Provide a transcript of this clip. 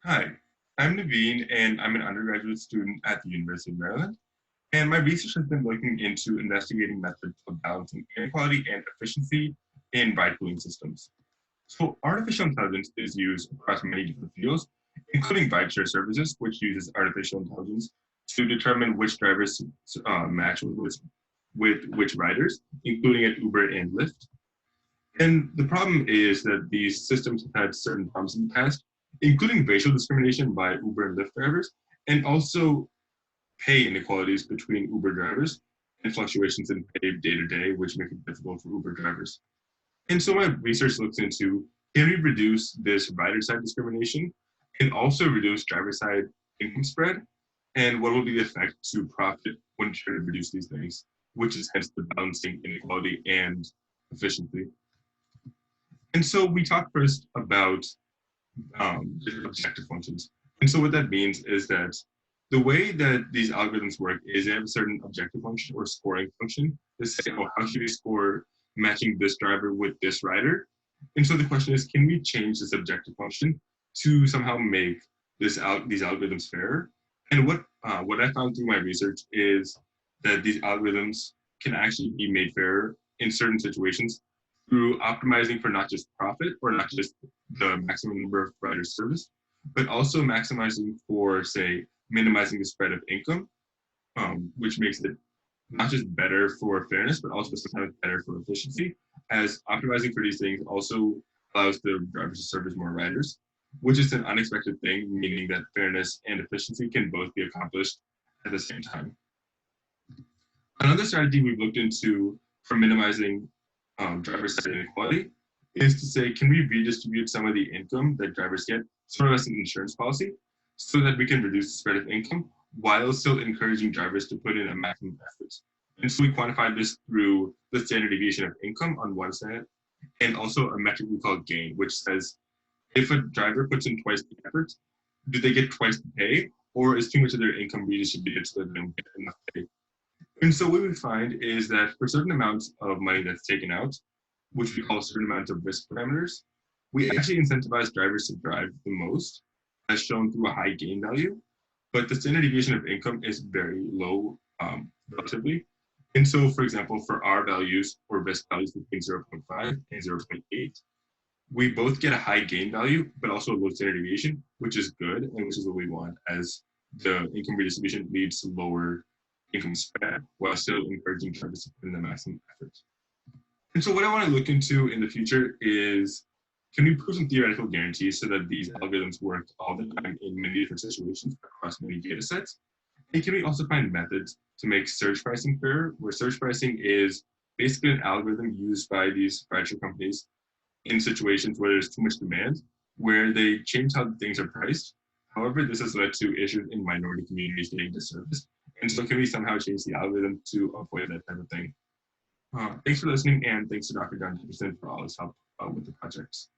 Hi, I'm Naveen, and I'm an undergraduate student at the University of Maryland. And my research has been looking into investigating methods of balancing inequality and efficiency in ride pooling systems. So artificial intelligence is used across many different fields, including rideshare services, which uses artificial intelligence to determine which drivers match with which riders, including at Uber and Lyft. And the problem is that these systems have had certain problems in the past, including racial discrimination by Uber and Lyft drivers, and also pay inequalities between Uber drivers and fluctuations in pay day to day, which make it difficult for Uber drivers. And so my research looks into, can we reduce this rider side discrimination and also reduce driver side income spread? And what will be the effect to profit when trying to reduce these things, which is hence the balancing inequality and efficiency. And so we talked first about different objective functions. And so what that means is that the way that these algorithms work is they have a certain objective function or scoring function to say, oh, how should we score matching this driver with this rider? And so the question is, can we change this objective function to somehow make these algorithms fairer? And what I found through my research is that these algorithms can actually be made fairer in certain situations through optimizing for not just profit or not just the maximum number of riders serviced, but also maximizing for, say, minimizing the spread of income, which makes it not just better for fairness, but also sometimes better for efficiency, as optimizing for these things also allows the drivers to service more riders, which is an unexpected thing, meaning that fairness and efficiency can both be accomplished at the same time. Another strategy we've looked into for minimizing driver side inequality is to say, can we redistribute some of the income that drivers get, sort of as an insurance policy, so that we can reduce the spread of income while still encouraging drivers to put in a maximum effort. And so we quantified this through the standard deviation of income on one side, and also a metric we call gain, which says if a driver puts in twice the effort, do they get twice the pay, or is too much of their income redistributed so that they don't get enough pay? And so what we find is that for certain amounts of money that's taken out, which we call certain amounts of risk parameters, we actually incentivize drivers to drive the most, as shown through a high gain value. But the standard deviation of income is very low relatively. And so, for example, for our values or risk values between 0.5 and 0.8, we both get a high gain value, but also a low standard deviation, which is good and which is what we want, as the income redistribution leads to lower income spread while still encouraging drivers to put in the maximum effort. And so what I want to look into in the future is, can we prove some theoretical guarantees so that these algorithms work all the time in many different situations across many data sets? And can we also find methods to make surge pricing fair, where surge pricing is basically an algorithm used by these rideshare companies in situations where there's too much demand, where they change how things are priced. However, this has led to issues in minority communities getting disserviced. And so can we somehow change the algorithm to avoid that type of thing? Thanks for listening, and thanks to Dr. John Dickerson for all his help with the projects.